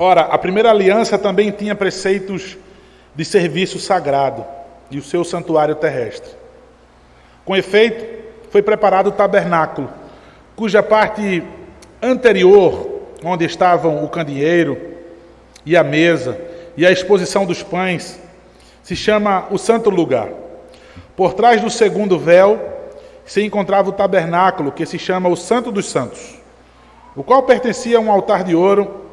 Ora, a primeira aliança também tinha preceitos de serviço sagrado e o seu santuário terrestre. Com efeito, foi preparado o tabernáculo, cuja parte anterior, onde estavam o candeeiro e a mesa e a exposição dos pães, se chama o santo lugar. Por trás do segundo véu se encontrava o tabernáculo, que se chama o Santo dos Santos, o qual pertencia a um altar de ouro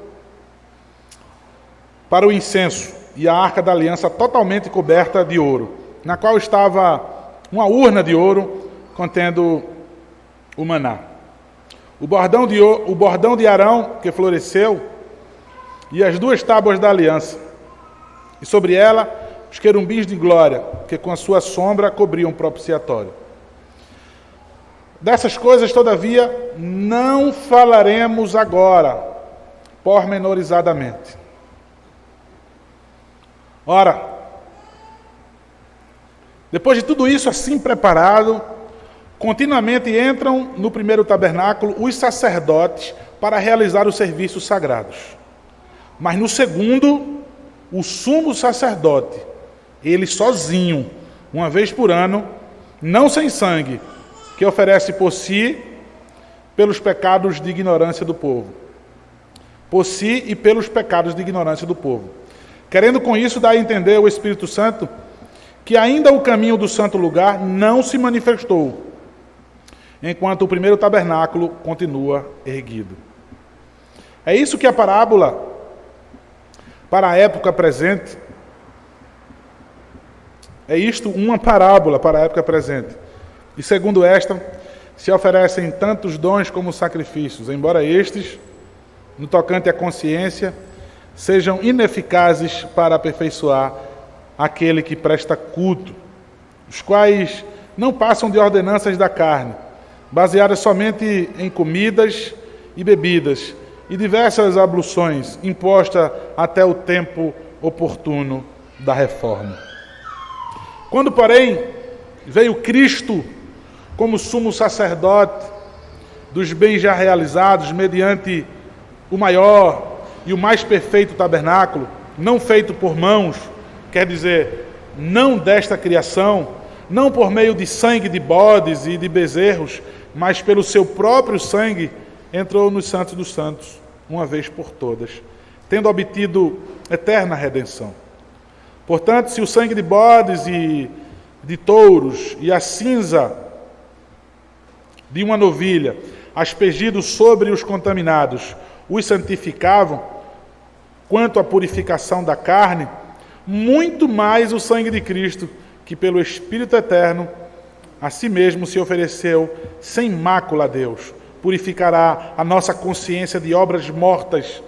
para o incenso e a arca da aliança totalmente coberta de ouro, na qual estava uma urna de ouro contendo o maná. O bordão de Arão que floresceu e as duas tábuas da aliança, e sobre ela os querubins de glória, que com a sua sombra cobriam o propiciatório. Dessas coisas, todavia, não falaremos agora, pormenorizadamente. Ora, depois de tudo isso assim preparado, continuamente entram no primeiro tabernáculo os sacerdotes para realizar os serviços sagrados. Mas no segundo, o sumo sacerdote, ele sozinho, uma vez por ano, não sem sangue, que oferece por si, pelos pecados de ignorância do povo. Por si e pelos pecados de ignorância do povo. Querendo com isso dar a entender o Espírito Santo que ainda o caminho do santo lugar não se manifestou, enquanto o primeiro tabernáculo continua erguido. É isso que a parábola, para a época presente, é isto uma parábola para a época presente. E segundo esta, se oferecem tantos dons como sacrifícios, embora estes, no tocante à consciência, sejam ineficazes para aperfeiçoar aquele que presta culto, os quais não passam de ordenanças da carne, baseadas somente em comidas e bebidas e diversas abluções, impostas até o tempo oportuno da reforma. Quando, porém, veio Cristo como sumo sacerdote dos bens já realizados, mediante o maior e o mais perfeito tabernáculo, não feito por mãos, quer dizer, não desta criação, não por meio de sangue de bodes e de bezerros, mas pelo seu próprio sangue, entrou nos santos dos santos, uma vez por todas, tendo obtido eterna redenção. Portanto, se o sangue de bodes e de touros e a cinza de uma novilha, aspergido sobre os contaminados, os santificavam, quanto à purificação da carne, muito mais o sangue de Cristo, que pelo Espírito Eterno, a si mesmo se ofereceu sem mácula a Deus, purificará a nossa consciência de obras mortas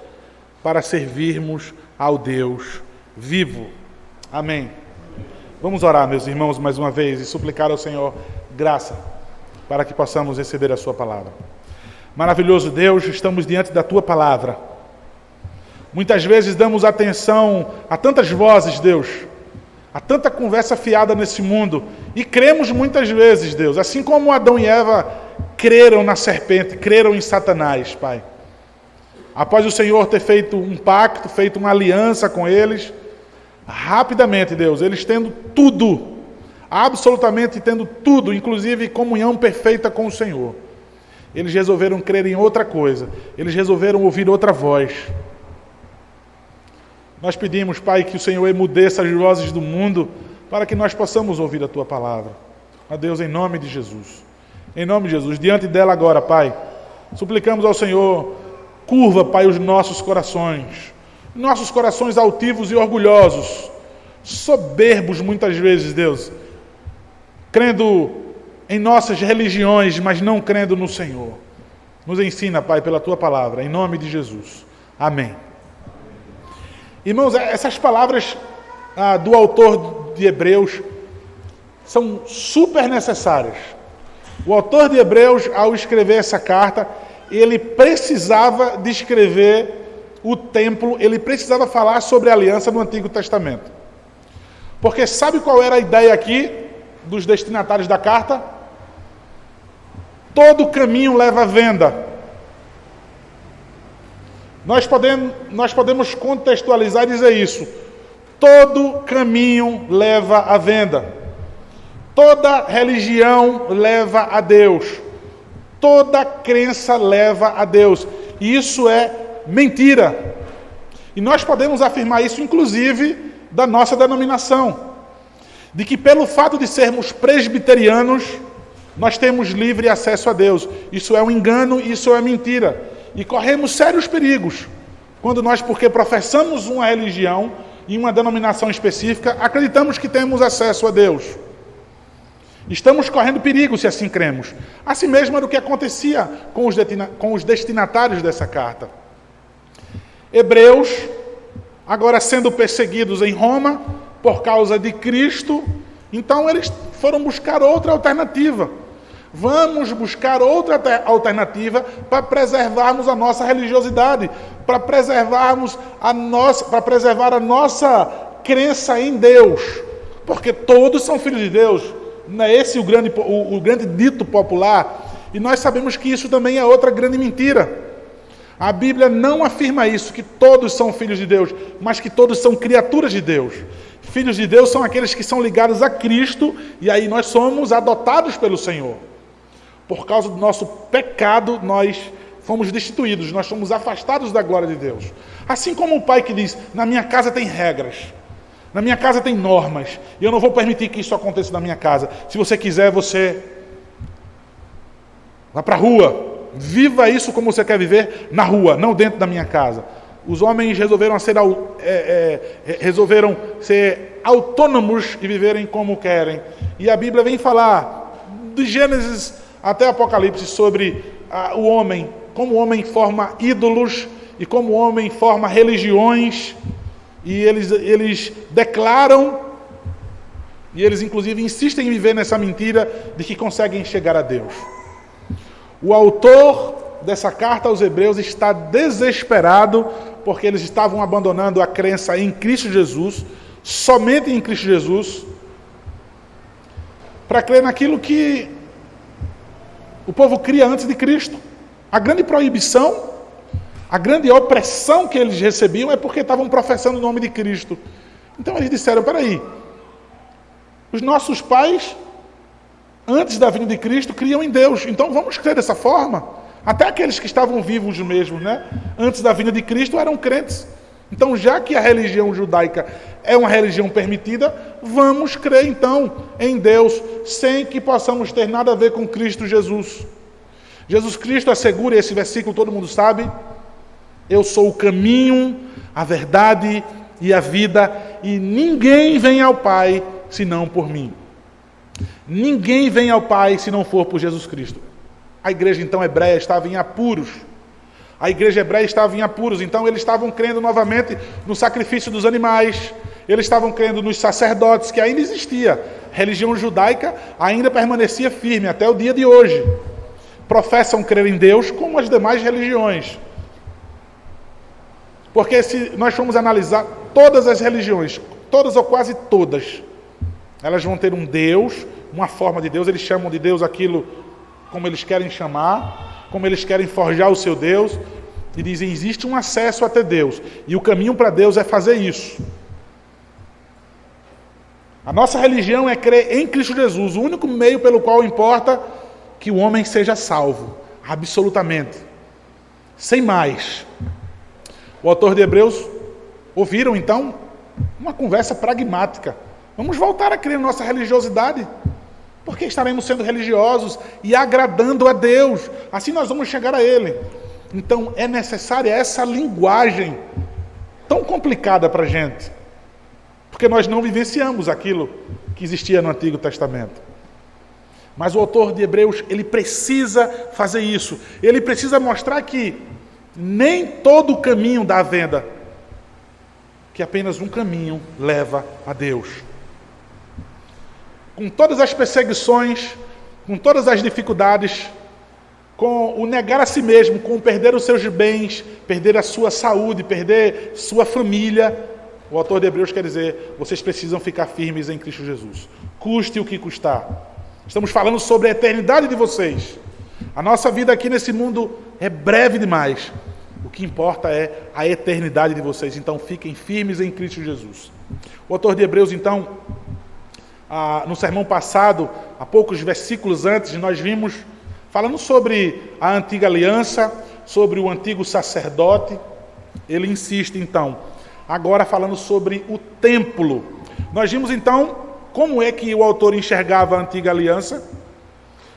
para servirmos ao Deus vivo. Amém. Vamos orar, meus irmãos, mais uma vez e suplicar ao Senhor graça para que possamos receber a sua palavra. Maravilhoso Deus, estamos diante da tua palavra. Muitas vezes damos atenção a tantas vozes, Deus, a tanta conversa fiada nesse mundo, e cremos muitas vezes, Deus, assim como Adão e Eva creram na serpente, creram em Satanás, Pai. Após o Senhor ter feito um pacto, feito uma aliança com eles, rapidamente, Deus, eles tendo tudo, absolutamente tendo tudo, inclusive comunhão perfeita com o Senhor, eles resolveram crer em outra coisa, eles resolveram ouvir outra voz. Nós pedimos, Pai, que o Senhor emudeça as vozes do mundo para que nós possamos ouvir a Tua palavra. A Deus, em nome de Jesus. Em nome de Jesus. Diante dela agora, Pai, suplicamos ao Senhor, curva, Pai, os nossos corações altivos e orgulhosos, soberbos muitas vezes, Deus, crendo em nossas religiões, mas não crendo no Senhor. Nos ensina, Pai, pela Tua palavra, em nome de Jesus. Amém. Irmãos, essas palavras do autor de Hebreus são super necessárias. O autor de Hebreus, ao escrever essa carta, ele precisava descrever o templo, ele precisava falar sobre a aliança no Antigo Testamento. Porque sabe qual era a ideia aqui dos destinatários da carta? Todo caminho leva à venda. Nós podemos contextualizar e dizer isso. Todo caminho leva à venda. Toda religião leva a Deus. Toda crença leva a Deus. E isso é mentira. E nós podemos afirmar isso, inclusive, da nossa denominação. De que pelo fato de sermos presbiterianos, nós temos livre acesso a Deus. Isso é um engano, isso é mentira. E corremos sérios perigos quando nós, porque professamos uma religião e uma denominação específica, acreditamos que temos acesso a Deus. Estamos correndo perigo se assim cremos. Assim mesmo era o que acontecia com os destinatários dessa carta. Hebreus, agora sendo perseguidos em Roma por causa de Cristo, então eles foram buscar outra alternativa. Vamos buscar outra alternativa para preservarmos a nossa religiosidade, para preservar a nossa crença em Deus, porque todos são filhos de Deus. Não é esse o grande dito popular? E nós sabemos que isso também é outra grande mentira. A Bíblia não afirma isso, que todos são filhos de Deus, mas que todos são criaturas de Deus. Filhos de Deus são aqueles que são ligados a Cristo, e aí nós somos adotados pelo Senhor. Por causa do nosso pecado, nós fomos destituídos, nós somos afastados da glória de Deus. Assim como o pai que diz, na minha casa tem regras, na minha casa tem normas, e eu não vou permitir que isso aconteça na minha casa. Se você quiser, você vá para a rua, viva isso como você quer viver na rua, não dentro da minha casa. Os homens resolveram ser autônomos e viverem como querem. E a Bíblia vem falar, de Gênesis até Apocalipse, sobre o homem, como o homem forma ídolos e como o homem forma religiões. E eles declaram, e eles inclusive insistem em viver nessa mentira de que conseguem chegar a Deus. O autor dessa carta aos Hebreus está desesperado porque eles estavam abandonando a crença em Cristo Jesus, somente em Cristo Jesus, para crer naquilo que o povo cria antes de Cristo. A grande proibição, a grande opressão que eles recebiam é porque estavam professando o nome de Cristo. Então eles disseram, peraí, os nossos pais, antes da vinda de Cristo, criam em Deus, então vamos crer dessa forma. Até aqueles que estavam vivos mesmo, né? Antes da vinda de Cristo, eram crentes. Então, já que a religião judaica é uma religião permitida, vamos crer então em Deus, sem que possamos ter nada a ver com Cristo Jesus. Jesus Cristo assegura, esse versículo todo mundo sabe, eu sou o caminho, a verdade e a vida, e ninguém vem ao Pai senão por mim. Ninguém vem ao Pai se não for por Jesus Cristo. A igreja então hebreia estava em apuros. A igreja hebreia estava em apuros, então eles estavam crendo novamente no sacrifício dos animais, eles estavam crendo nos sacerdotes, que ainda existia. A religião judaica ainda permanecia firme até o dia de hoje. Professam crer em Deus como as demais religiões. Porque se nós formos analisar todas as religiões, todas ou quase todas, elas vão ter um Deus, uma forma de Deus, eles chamam de Deus aquilo como eles querem chamar, como eles querem forjar o seu Deus, e dizem, existe um acesso até Deus, e o caminho para Deus é fazer isso. A nossa religião é crer em Cristo Jesus, o único meio pelo qual importa que o homem seja salvo, absolutamente, sem mais. O autor de Hebreus ouviram então uma conversa pragmática. Vamos voltar a crer na nossa religiosidade, porque estaremos sendo religiosos e agradando a Deus. Assim nós vamos chegar a Ele. Então é necessária essa linguagem tão complicada para a gente, porque nós não vivenciamos aquilo que existia no Antigo Testamento. Mas o autor de Hebreus, ele precisa fazer isso. Ele precisa mostrar que nem todo o caminho dá à venda, que apenas um caminho leva a Deus. Com todas as perseguições, com todas as dificuldades, com o negar a si mesmo, com o perder os seus bens, perder a sua saúde, perder sua família, o autor de Hebreus quer dizer, vocês precisam ficar firmes em Cristo Jesus. Custe o que custar. Estamos falando sobre a eternidade de vocês. A nossa vida aqui nesse mundo é breve demais. O que importa é a eternidade de vocês. Então, fiquem firmes em Cristo Jesus. O autor de Hebreus, então, no sermão passado, há poucos versículos antes, nós vimos falando sobre a antiga aliança, sobre o antigo sacerdote. Ele insiste, então, agora falando sobre o templo. Nós vimos, então, como é que o autor enxergava a antiga aliança.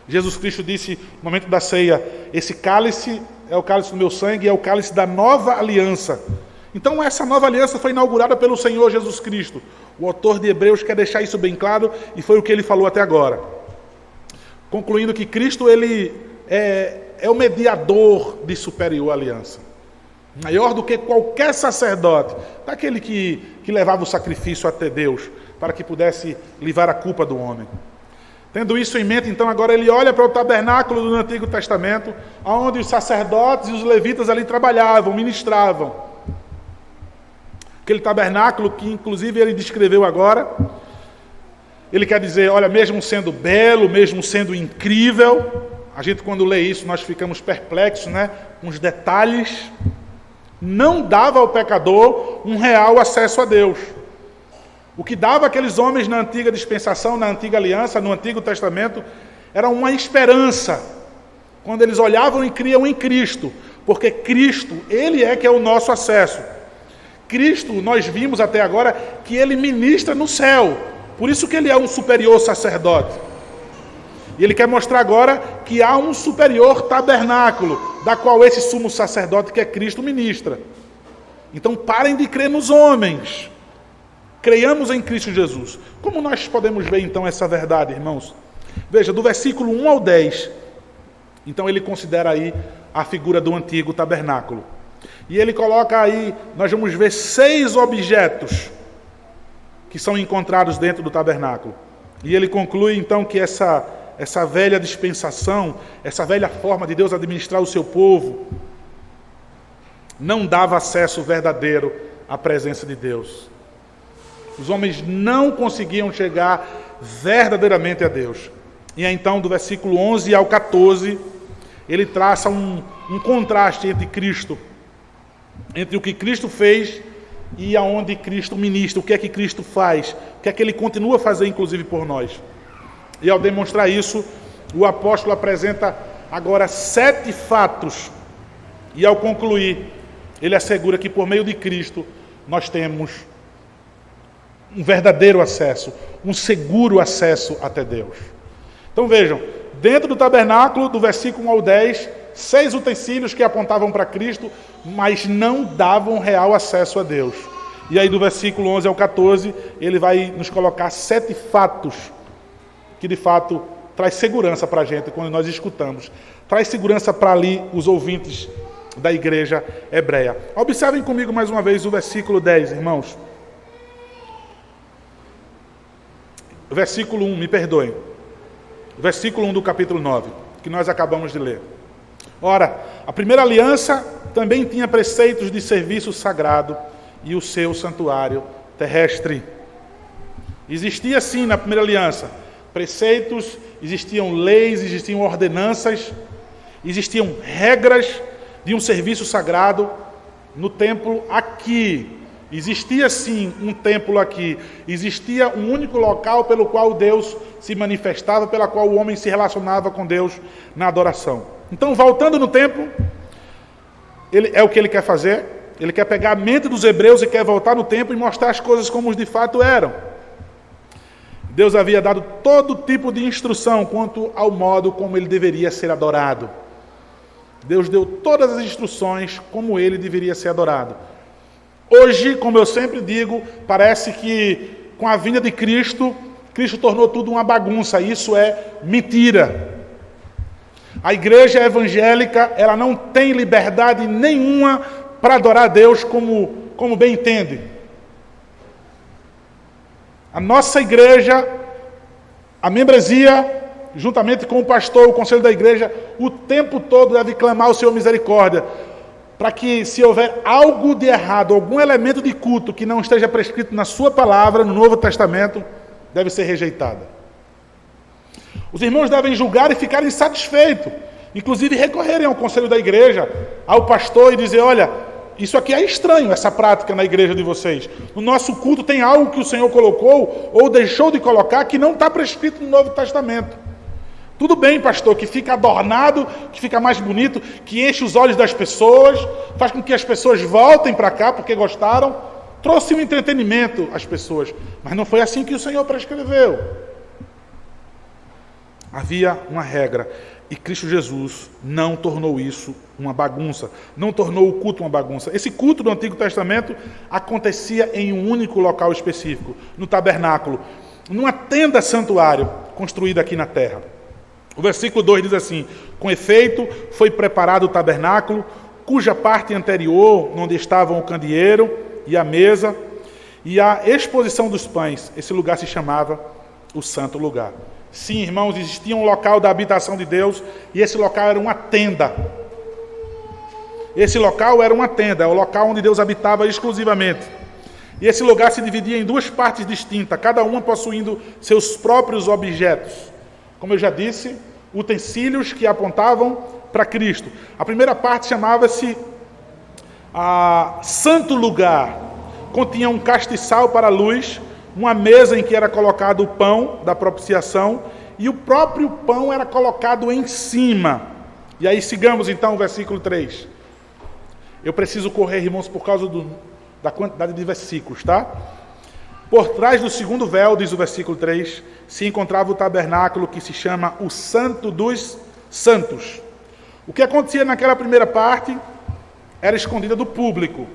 Jesus Cristo disse, no momento da ceia, esse cálice é o cálice do meu sangue, é o cálice da nova aliança. Então, essa nova aliança foi inaugurada pelo Senhor Jesus Cristo. O autor de Hebreus quer deixar isso bem claro, e foi o que ele falou até agora. Concluindo que Cristo, ele é o mediador de superior aliança. Maior do que qualquer sacerdote, daquele que levava o sacrifício até Deus, para que pudesse livrar a culpa do homem. Tendo isso em mente, então, agora ele olha para o tabernáculo do Antigo Testamento, onde os sacerdotes e os levitas ali trabalhavam, ministravam. Aquele tabernáculo que, inclusive, ele descreveu agora. Ele quer dizer, olha, mesmo sendo belo, mesmo sendo incrível, a gente, quando lê isso, nós ficamos perplexos, né? Com os detalhes. Não dava ao pecador um real acesso a Deus. O que dava àqueles homens na antiga dispensação, na antiga aliança, no Antigo Testamento, era uma esperança. Quando eles olhavam e criam em Cristo. Porque Cristo, Ele é que é o nosso acesso. Cristo, nós vimos até agora, que Ele ministra no céu. Por isso que Ele é um superior sacerdote. E Ele quer mostrar agora que há um superior tabernáculo, da qual esse sumo sacerdote, que é Cristo, ministra. Então parem de crer nos homens. Creiamos em Cristo Jesus. Como nós podemos ver então essa verdade, irmãos? Veja, do versículo 1 ao 10, então ele considera aí a figura do antigo tabernáculo. E ele coloca aí, nós vamos ver 6 objetos que são encontrados dentro do tabernáculo. E ele conclui então que essa velha dispensação, essa velha forma de Deus administrar o seu povo, não dava acesso verdadeiro à presença de Deus. Os homens não conseguiam chegar verdadeiramente a Deus. E então, do versículo 11 ao 14, ele traça um contraste entre Cristo, entre o que Cristo fez e aonde Cristo ministra, o que é que Cristo faz, o que é que ele continua a fazer, inclusive, por nós. E ao demonstrar isso, o apóstolo apresenta agora 7 fatos. E ao concluir, ele assegura que por meio de Cristo nós temos um verdadeiro acesso, um seguro acesso até Deus. Então vejam, dentro do tabernáculo, do versículo 1 ao 10, 6 utensílios que apontavam para Cristo, mas não davam real acesso a Deus. E aí do versículo 11 ao 14, ele vai nos colocar 7 fatos, que de fato traz segurança para a gente quando nós escutamos. Traz segurança para ali os ouvintes da igreja hebreia. Observem comigo mais uma vez o versículo 10, irmãos. Versículo 1, me perdoem. Versículo 1 do capítulo 9, que nós acabamos de ler. Ora, a primeira aliança também tinha preceitos de serviço sagrado e o seu santuário terrestre. Existia sim na primeira aliança preceitos, existiam leis, existiam ordenanças, existiam regras de um serviço sagrado no templo aqui. Existia sim um templo aqui, existia um único local pelo qual Deus se manifestava, pela qual o homem se relacionava com Deus na adoração. Então, voltando no templo, é o que ele quer fazer, ele quer pegar a mente dos hebreus e quer voltar no templo e mostrar as coisas como de fato eram. Deus havia dado todo tipo de instrução quanto ao modo como ele deveria ser adorado. Deus deu todas as instruções como ele deveria ser adorado. Hoje, como eu sempre digo, parece que com a vinda de Cristo, Cristo tornou tudo uma bagunça. Isso é mentira. A igreja evangélica, ela não tem liberdade nenhuma para adorar a Deus como bem entende. A nossa igreja, a membresia, juntamente com o pastor, o conselho da igreja, o tempo todo deve clamar ao Senhor misericórdia, para que, se houver algo de errado, algum elemento de culto que não esteja prescrito na sua palavra, no Novo Testamento, deve ser rejeitada. Os irmãos devem julgar e ficarem satisfeitos Inclusive recorrerem ao conselho da igreja, ao pastor e dizer, olha, isso aqui é estranho, essa prática na igreja de vocês. No nosso culto tem algo que o Senhor colocou ou deixou de colocar que não está prescrito no Novo Testamento. Tudo bem, pastor, que fica adornado, que fica mais bonito, que enche os olhos das pessoas, faz com que as pessoas voltem para cá porque gostaram, trouxe um entretenimento às pessoas. Mas não foi assim que o Senhor prescreveu. Havia uma regra. E Cristo Jesus não tornou isso uma bagunça, não tornou o culto uma bagunça. Esse culto do Antigo Testamento acontecia em um único local específico, no tabernáculo, numa tenda santuário construída aqui na terra. O versículo 2 diz assim, com efeito, foi preparado o tabernáculo, cuja parte anterior, onde estavam o candeeiro e a mesa, e a exposição dos pães, esse lugar se chamava o Santo Lugar. Sim, irmãos, existia um local da habitação de Deus e esse local era uma tenda. Esse local era uma tenda, é o local onde Deus habitava exclusivamente. E esse lugar se dividia em duas partes distintas, cada uma possuindo seus próprios objetos. Como eu já disse, utensílios que apontavam para Cristo. A primeira parte chamava-se Santo Lugar. Continha um castiçal para a luz, uma mesa em que era colocado o pão da propiciação e o próprio pão era colocado em cima. E aí sigamos então o versículo 3. Eu preciso correr, irmãos, por causa da quantidade de versículos, tá? Por trás do segundo véu, diz o versículo 3, se encontrava o tabernáculo que se chama o Santo dos Santos. O que acontecia naquela primeira parte era escondida do público.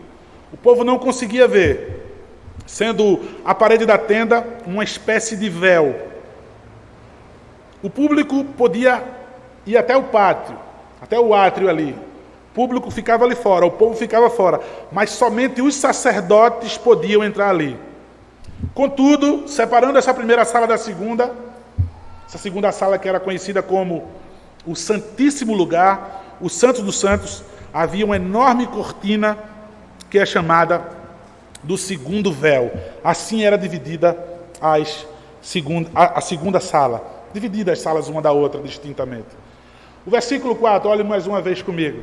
O povo não conseguia ver, sendo a parede da tenda uma espécie de véu. O público podia ir até o pátio, até o átrio ali. O público ficava ali fora, o povo ficava fora, mas somente os sacerdotes podiam entrar ali. Contudo, separando essa primeira sala da segunda, essa segunda sala que era conhecida como o Santíssimo Lugar, o Santo dos Santos, havia uma enorme cortina que é chamada do segundo véu. Assim era dividida a segunda sala, dividida as salas uma da outra distintamente. O versículo 4, olhe mais uma vez comigo.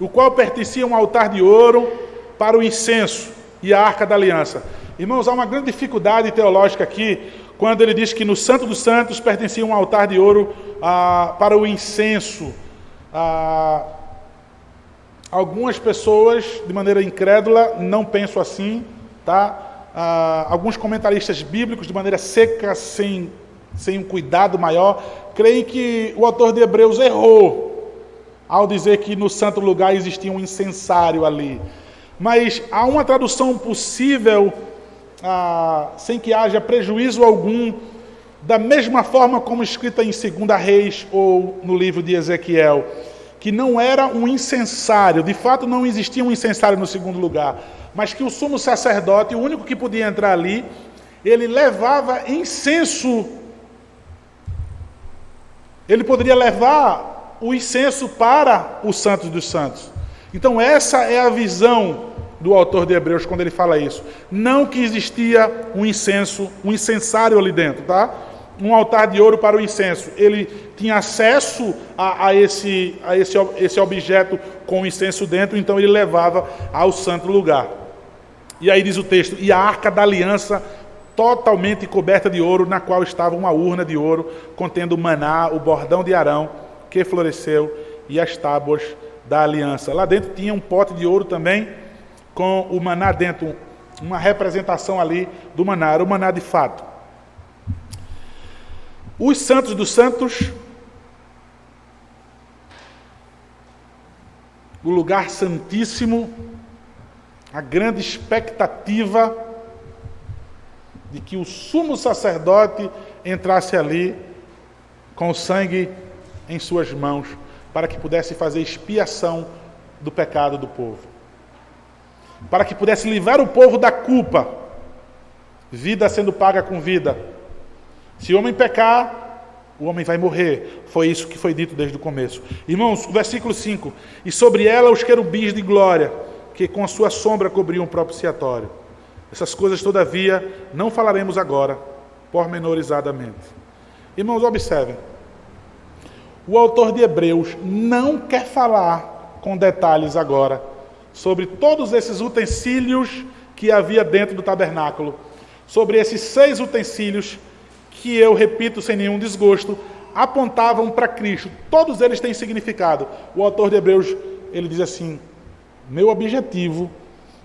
O qual pertencia a um altar de ouro para o incenso e a arca da aliança. Irmãos, há uma grande dificuldade teológica aqui, quando ele diz que no Santo dos Santos pertencia um altar de ouro para o incenso. Algumas pessoas, de maneira incrédula, não pensam assim, tá? Alguns comentaristas bíblicos, de maneira seca, sem um cuidado maior, creem que o autor de Hebreus errou ao dizer que no santo lugar existia um incensário ali. Mas há uma tradução possível, sem que haja prejuízo algum, da mesma forma como escrita em 2 Reis ou no livro de Ezequiel, que não era um incensário, de fato não existia um incensário no segundo lugar, mas que o sumo sacerdote, o único que podia entrar ali, ele levava incenso. Ele poderia levar o incenso para o Santo dos Santos. Então essa é a visão do autor de Hebreus quando ele fala isso. Não que existia um incensário ali dentro, tá? Um altar de ouro para o incenso. Ele tinha acesso a esse objeto com o incenso dentro, então ele levava ao santo lugar. E aí diz o texto, e a arca da aliança totalmente coberta de ouro, na qual estava uma urna de ouro, contendo o maná, o bordão de Arão, que floresceu, e as tábuas da aliança. Lá dentro tinha um pote de ouro também, com o maná dentro, uma representação ali do maná, era o maná de fato. Os santos dos santos, o lugar santíssimo, a grande expectativa de que o sumo sacerdote entrasse ali com o sangue em suas mãos, para que pudesse fazer expiação do pecado do povo. Para que pudesse livrar o povo da culpa, vida sendo paga com vida. Se o homem pecar, o homem vai morrer. Foi isso que foi dito desde o começo. Irmãos, o versículo 5. E sobre ela os querubins de glória, que com a sua sombra cobriam o propiciatório. Essas coisas, todavia, não falaremos agora, pormenorizadamente. Irmãos, observem. O autor de Hebreus não quer falar com detalhes agora sobre todos esses utensílios que havia dentro do tabernáculo, sobre esses 6 utensílios que eu repito sem nenhum desgosto, apontavam para Cristo. Todos eles têm significado. O autor de Hebreus, ele diz assim: meu objetivo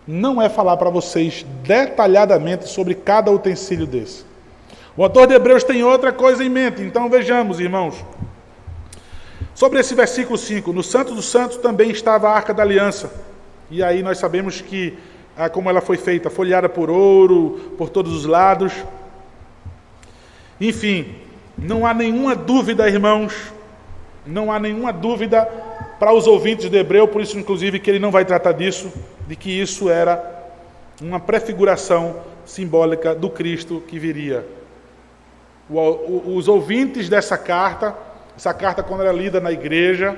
não é falar para vocês detalhadamente sobre cada utensílio desse. O autor de Hebreus tem outra coisa em mente. Então vejamos, irmãos. Sobre esse versículo 5, no Santo dos Santos também estava a Arca da Aliança. E aí nós sabemos que, como ela foi feita, folheada por ouro, por todos os lados. Enfim, não há nenhuma dúvida, irmãos, não há nenhuma dúvida para os ouvintes de Hebreu, por isso inclusive que ele não vai tratar disso, de que isso era uma prefiguração simbólica do Cristo que viria. Os ouvintes dessa carta, essa carta quando era lida na igreja,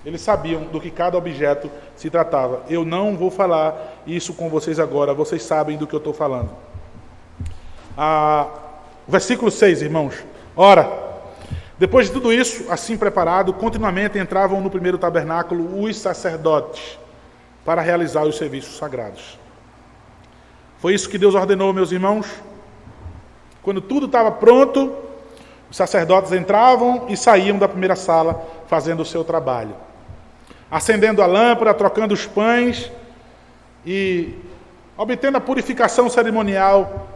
eles sabiam do que cada objeto se tratava. Eu não vou falar isso com vocês agora, vocês sabem do que eu estou falando. Versículo 6, irmãos. Ora, depois de tudo isso, assim preparado, continuamente entravam no primeiro tabernáculo os sacerdotes para realizar os serviços sagrados. Foi isso que Deus ordenou, meus irmãos. Quando tudo estava pronto, os sacerdotes entravam e saíam da primeira sala fazendo o seu trabalho. Acendendo a lâmpada, trocando os pães e obtendo a purificação cerimonial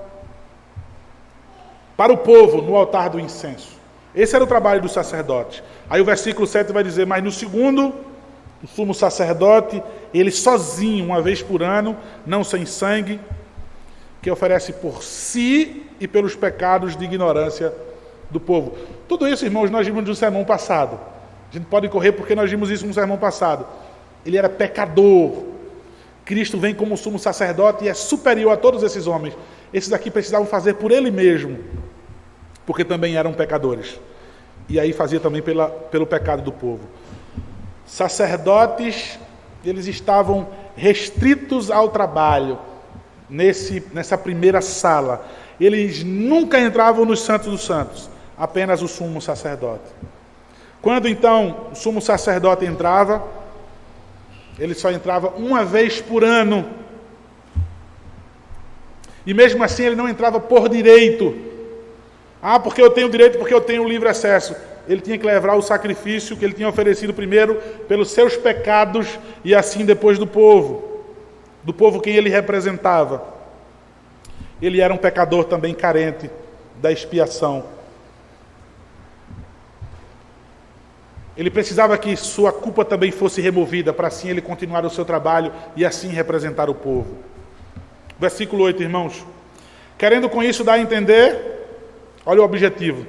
para o povo no altar do incenso. Esse era o trabalho dos sacerdotes. Aí o versículo 7 vai dizer: mas no segundo, o sumo sacerdote, ele sozinho, uma vez por ano, não sem sangue, que oferece por si e pelos pecados de ignorância do povo. Tudo isso, irmãos, nós vimos no sermão passado. A gente pode correr porque nós vimos isso no sermão passado. Ele era pecador. Cristo vem como sumo sacerdote e é superior a todos esses homens. Esses aqui precisavam fazer por ele mesmo, porque também eram pecadores. E aí fazia também pelo pecado do povo. Sacerdotes, eles estavam restritos ao trabalho nessa primeira sala. Eles nunca entravam nos santos dos santos, apenas o sumo sacerdote. Quando então o sumo sacerdote entrava, ele só entrava uma vez por ano. E mesmo assim ele não entrava por direito. Porque eu tenho direito, porque eu tenho livre acesso. Ele tinha que levar o sacrifício que ele tinha oferecido primeiro pelos seus pecados e assim depois do povo quem ele representava. Ele era um pecador também carente da expiação. Ele precisava que sua culpa também fosse removida, para assim ele continuar o seu trabalho e assim representar o povo. Versículo 8, irmãos. Querendo com isso dar a entender, olha o objetivo.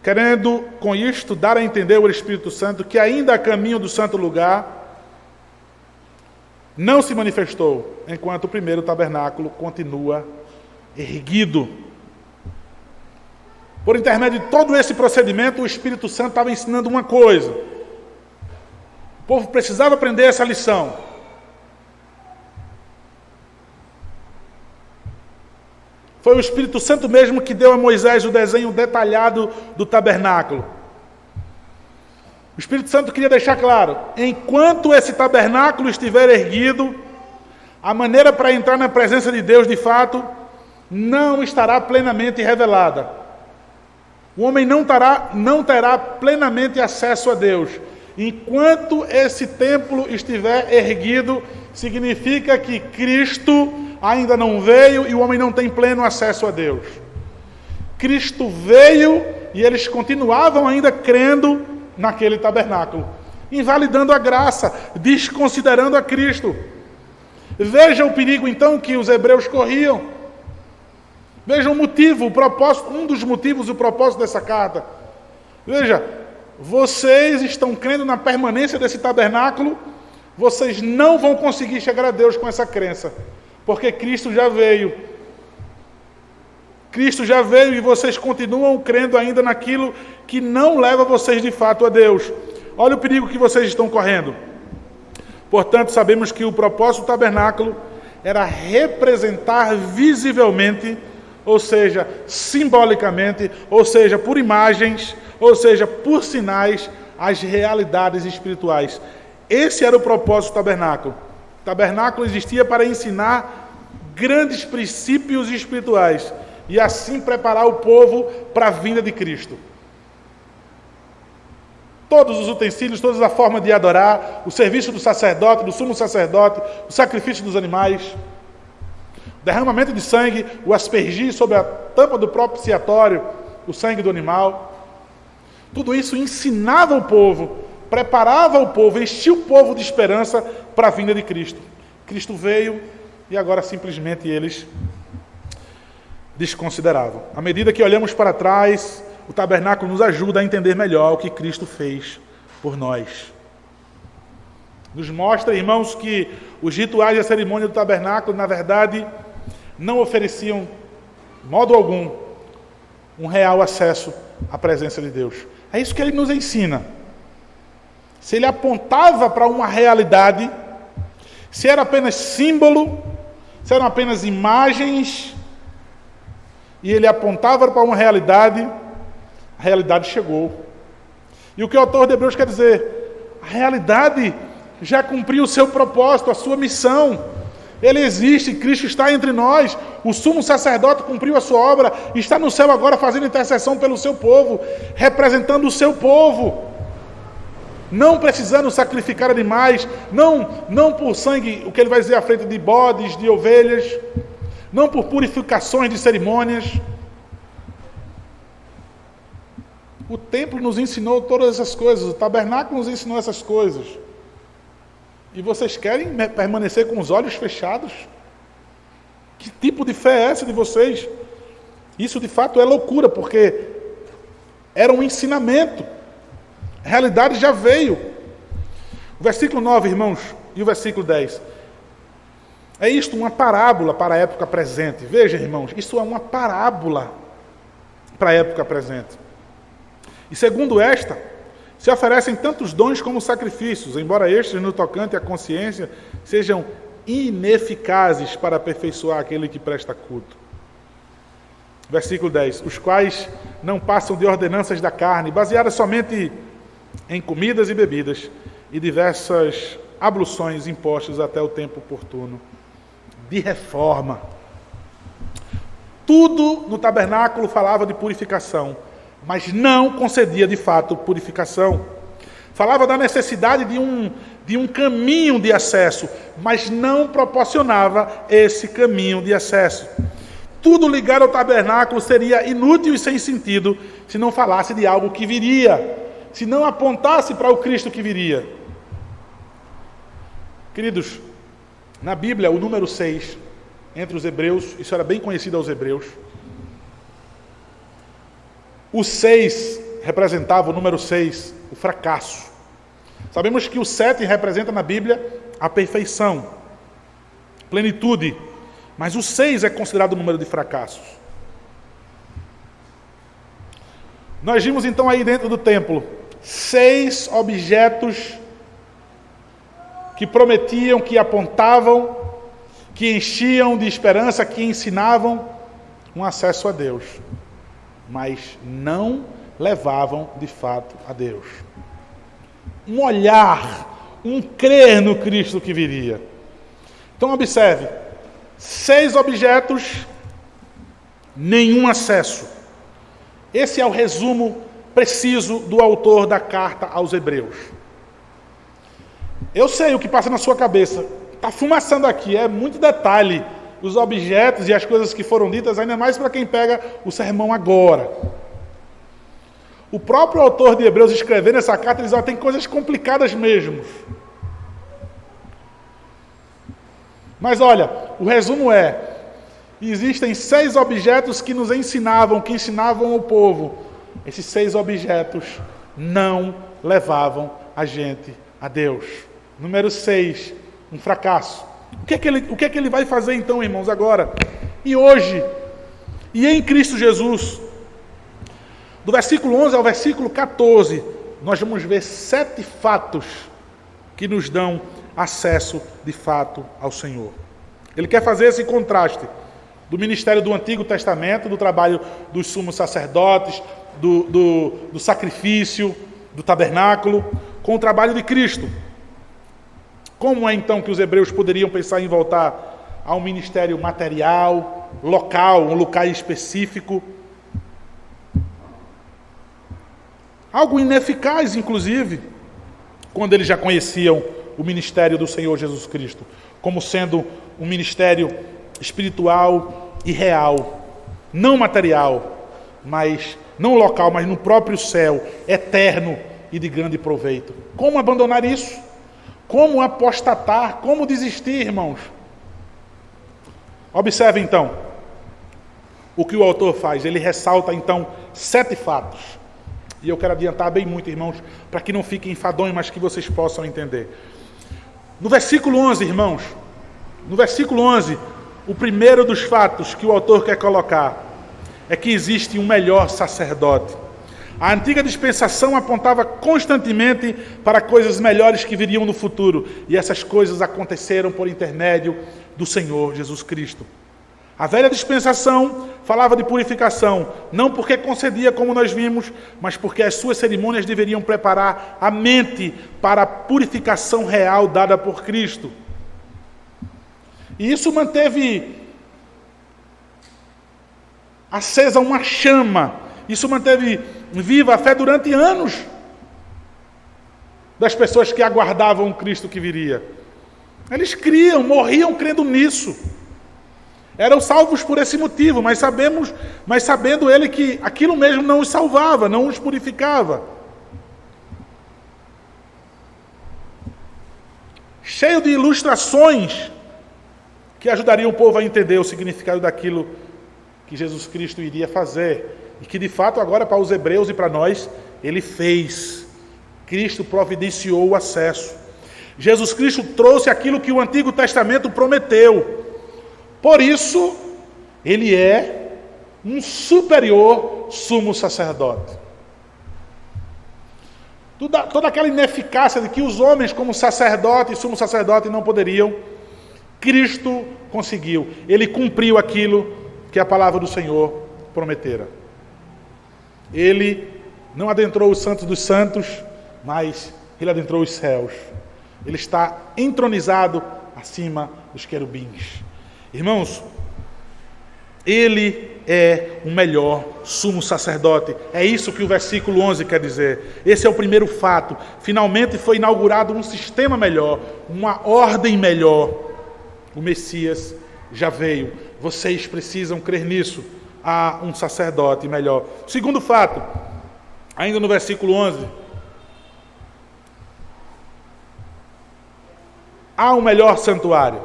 Querendo com isto dar a entender o Espírito Santo que ainda a caminho do santo lugar não se manifestou, enquanto o primeiro tabernáculo continua erguido. Por intermédio de todo esse procedimento, o Espírito Santo estava ensinando uma coisa. O povo precisava aprender essa lição. Foi o Espírito Santo mesmo que deu a Moisés o desenho detalhado do tabernáculo. O Espírito Santo queria deixar claro, enquanto esse tabernáculo estiver erguido, a maneira para entrar na presença de Deus, de fato, não estará plenamente revelada. O homem não terá plenamente acesso a Deus. Enquanto esse templo estiver erguido, significa que Cristo ainda não veio e o homem não tem pleno acesso a Deus. Cristo veio e eles continuavam ainda crendo naquele tabernáculo, invalidando a graça, desconsiderando a Cristo. Veja o perigo então que os hebreus corriam. Veja o motivo, o propósito, um dos motivos e o propósito dessa carta. Veja, vocês estão crendo na permanência desse tabernáculo, vocês não vão conseguir chegar a Deus com essa crença, porque Cristo já veio. Cristo já veio e vocês continuam crendo ainda naquilo que não leva vocês de fato a Deus. Olha o perigo que vocês estão correndo. Portanto, sabemos que o propósito do tabernáculo era representar visivelmente, ou seja, simbolicamente, ou seja, por imagens, ou seja, por sinais, as realidades espirituais. Esse era o propósito do tabernáculo. O tabernáculo existia para ensinar grandes princípios espirituais e assim preparar o povo para a vinda de Cristo. Todos os utensílios, toda a forma de adorar, o serviço do sacerdote, do sumo sacerdote, o sacrifício dos animais, o derramamento de sangue, o aspergir sobre a tampa do propiciatório, o sangue do animal. Tudo isso ensinava o povo, preparava o povo, enchia o povo de esperança para a vinda de Cristo. Cristo veio e agora simplesmente eles desconsideravam. À medida que olhamos para trás, o tabernáculo nos ajuda a entender melhor o que Cristo fez por nós. Nos mostra, irmãos, que os rituais e a cerimônia do tabernáculo, na verdade, não ofereciam, de modo algum, um real acesso à presença de Deus. É isso que ele nos ensina. Se ele apontava para uma realidade, se era apenas símbolo, se eram apenas imagens, e ele apontava para uma realidade, a realidade chegou. E o que o autor de Hebreus quer dizer? A realidade já cumpriu o seu propósito, a sua missão. Ele existe, Cristo está entre nós. O sumo sacerdote cumpriu a sua obra, está no céu agora fazendo intercessão pelo seu povo, representando o seu povo. Não precisando sacrificar animais, não por sangue, o que ele vai dizer à frente de bodes, de ovelhas, não por purificações de cerimônias. O templo nos ensinou todas essas coisas, o tabernáculo nos ensinou essas coisas. E vocês querem permanecer com os olhos fechados? Que tipo de fé é essa de vocês? Isso de fato é loucura, porque era um ensinamento. A realidade já veio. O versículo 9, irmãos, e o versículo 10. É isto, uma parábola para a época presente. Veja, irmãos, isso é uma parábola para a época presente. E segundo esta, se oferecem tantos dons como sacrifícios, embora estes, no tocante à consciência, sejam ineficazes para aperfeiçoar aquele que presta culto. Versículo 10. Os quais não passam de ordenanças da carne, baseadas somente em comidas e bebidas, e diversas abluções impostas até o tempo oportuno de reforma. Tudo no tabernáculo falava de purificação, mas não concedia de fato purificação. Falava da necessidade de um caminho de acesso, mas não proporcionava esse caminho de acesso. Tudo ligado ao tabernáculo seria inútil e sem sentido se não falasse de algo que viria, se não apontasse para o Cristo que viria. Queridos, na Bíblia, o número 6, entre os hebreus, isso era bem conhecido aos hebreus. O 6 representava, o número 6, o fracasso. Sabemos que o 7 representa na Bíblia a perfeição, plenitude, mas o 6 é considerado o número de fracassos. Nós vimos então aí dentro do templo 6 objetos que prometiam, que apontavam, que enchiam de esperança, que ensinavam um acesso a Deus, mas não levavam de fato a Deus. Um olhar, um crer no Cristo que viria. Então observe, 6 objetos, nenhum acesso. Esse é o resumo preciso do autor da carta aos Hebreus. Eu sei o que passa na sua cabeça. Está fumaçando aqui, é muito detalhe. Os objetos e as coisas que foram ditas, ainda mais para quem pega o sermão agora. O próprio autor de Hebreus escrevendo essa carta, ele diz, tem coisas complicadas mesmo. Mas olha, o resumo é, existem 6 objetos que nos ensinavam, que ensinavam o povo. Esses 6 objetos não levavam a gente a Deus. Número 6, um fracasso. O que é que ele vai fazer então, irmãos, agora? E hoje? E em Cristo Jesus? Do versículo 11 ao versículo 14, nós vamos ver 7 fatos que nos dão acesso, de fato, ao Senhor. Ele quer fazer esse contraste do ministério do Antigo Testamento, do trabalho dos sumos sacerdotes, do sacrifício, do tabernáculo, com o trabalho de Cristo. Como é então que os hebreus poderiam pensar em voltar a um ministério material, local, um local específico? Algo ineficaz, inclusive, quando eles já conheciam o ministério do Senhor Jesus Cristo, como sendo um ministério espiritual e real, não material, mas não local, mas no próprio céu, eterno e de grande proveito. Como abandonar isso? Como apostatar? Como desistir, irmãos? Observe então o que o autor faz. Ele ressalta então 7 fatos. E eu quero adiantar bem muito, irmãos, para que não fiquem enfadonhos, mas que vocês possam entender. No versículo 11, irmãos, no versículo 11, o primeiro dos fatos que o autor quer colocar é que existe um melhor sacerdote. A antiga dispensação apontava constantemente para coisas melhores que viriam no futuro, e essas coisas aconteceram por intermédio do Senhor Jesus Cristo. A velha dispensação falava de purificação, não porque concedia como nós vimos, mas porque as suas cerimônias deveriam preparar a mente para a purificação real dada por Cristo. E isso manteve acesa uma chama, isso manteve viva a fé durante anos das pessoas que aguardavam o Cristo que viria. Eles criam, morriam crendo nisso. Eram salvos por esse motivo, mas sabendo ele que aquilo mesmo não os salvava, não os purificava. Cheio de ilustrações que ajudariam o povo a entender o significado daquilo que Jesus Cristo iria fazer. E que de fato agora para os hebreus e para nós, ele fez. Cristo providenciou o acesso. Jesus Cristo trouxe aquilo que o Antigo Testamento prometeu. Por isso, ele é um superior sumo sacerdote. Toda aquela ineficácia de que os homens, como sacerdote e sumo sacerdote, não poderiam, Cristo conseguiu. Ele cumpriu aquilo que a palavra do Senhor prometera. Ele não adentrou os santos dos santos, mas ele adentrou os céus. Ele está entronizado acima dos querubins. Irmãos, ele é o melhor sumo sacerdote. É isso que o versículo 11 quer dizer. Esse é o primeiro fato. Finalmente foi inaugurado um sistema melhor, uma ordem melhor. O Messias já veio. Vocês precisam crer nisso. Há um sacerdote melhor. Segundo fato, ainda no versículo 11, há um melhor santuário.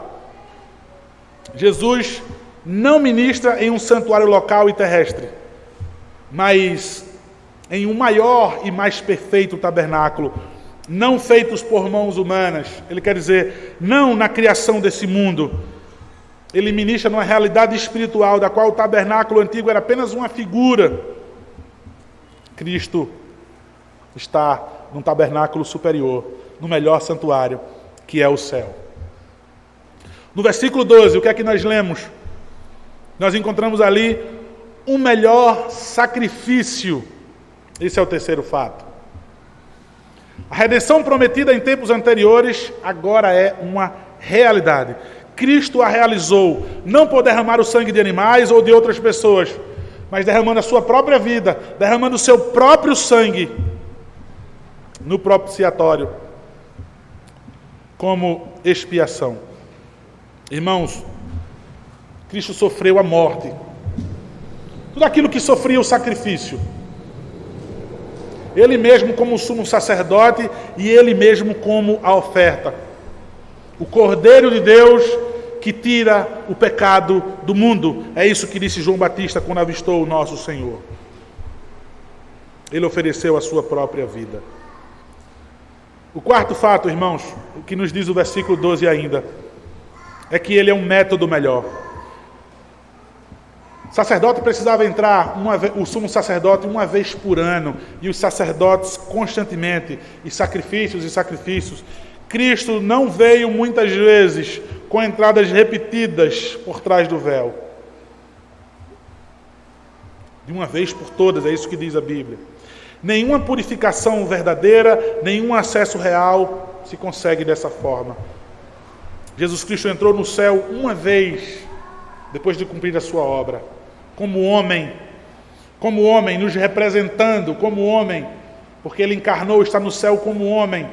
Jesus não ministra em um santuário local e terrestre, mas em um maior e mais perfeito tabernáculo, não feitos por mãos humanas. Ele quer dizer, não na criação desse mundo. Ele ministra numa realidade espiritual, da qual o tabernáculo antigo era apenas uma figura. Cristo está num tabernáculo superior, no melhor santuário, que é o céu. No versículo 12, o que é que nós lemos? Nós encontramos ali um melhor sacrifício. Esse é o terceiro fato. A redenção prometida em tempos anteriores agora é uma realidade. Cristo a realizou, não por derramar o sangue de animais ou de outras pessoas, mas derramando a sua própria vida, derramando o seu próprio sangue no propiciatório, como expiação. Irmãos, Cristo sofreu a morte. Tudo aquilo que sofria o sacrifício. Ele mesmo como sumo sacerdote e ele mesmo como a oferta. O Cordeiro de Deus que tira o pecado do mundo. É isso que disse João Batista quando avistou o nosso Senhor. Ele ofereceu a sua própria vida. O quarto fato, irmãos, o que nos diz o versículo 12 ainda, é que ele é um método melhor. O sacerdote precisava entrar, o sumo sacerdote, uma vez por ano, e os sacerdotes constantemente, e sacrifícios. Cristo não veio muitas vezes com entradas repetidas por trás do véu. De uma vez por todas, é isso que diz a Bíblia. Nenhuma purificação verdadeira, nenhum acesso real se consegue dessa forma. Jesus Cristo entrou no céu uma vez, depois de cumprir a sua obra, como homem, nos representando como homem, porque ele encarnou, está no céu como homem.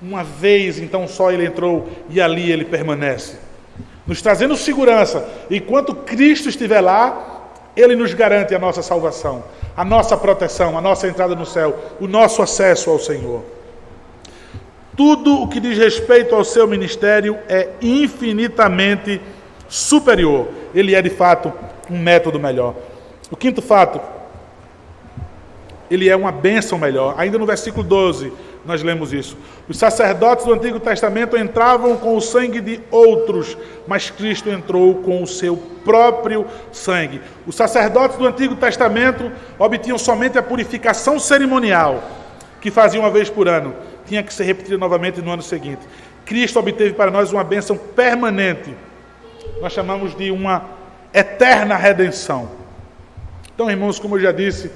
Uma vez, então só ele entrou e ali ele permanece, nos trazendo segurança. Enquanto Cristo estiver lá, ele nos garante a nossa salvação, a nossa proteção, a nossa entrada no céu, o nosso acesso ao Senhor. Tudo o que diz respeito ao seu ministério é infinitamente superior. Ele é, de fato, um método melhor. O quinto fato, ele é uma bênção melhor. Ainda no versículo 12, nós lemos isso. Os sacerdotes do Antigo Testamento entravam com o sangue de outros, mas Cristo entrou com o seu próprio sangue. Os sacerdotes do Antigo Testamento obtinham somente a purificação cerimonial, que faziam uma vez por ano. Tinha que ser repetida novamente no ano seguinte. Cristo obteve para nós uma bênção permanente. Nós chamamos de uma eterna redenção. Então, irmãos, como eu já disse,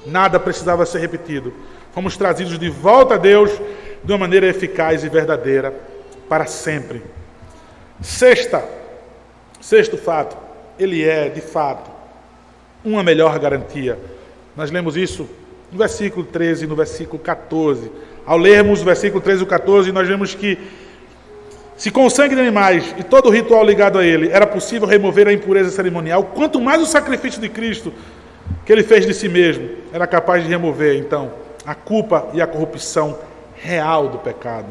nada precisava ser repetido. Fomos trazidos de volta a Deus de uma maneira eficaz e verdadeira para sempre. Sexto fato, ele é, de fato, uma melhor garantia. Nós lemos isso no versículo 13 e no versículo 14. Ao lermos o versículo 13 e 14, nós vemos que se com o sangue de animais e todo o ritual ligado a ele era possível remover a impureza cerimonial, quanto mais o sacrifício de Cristo, que ele fez de si mesmo, era capaz de remover, então, a culpa e a corrupção real do pecado.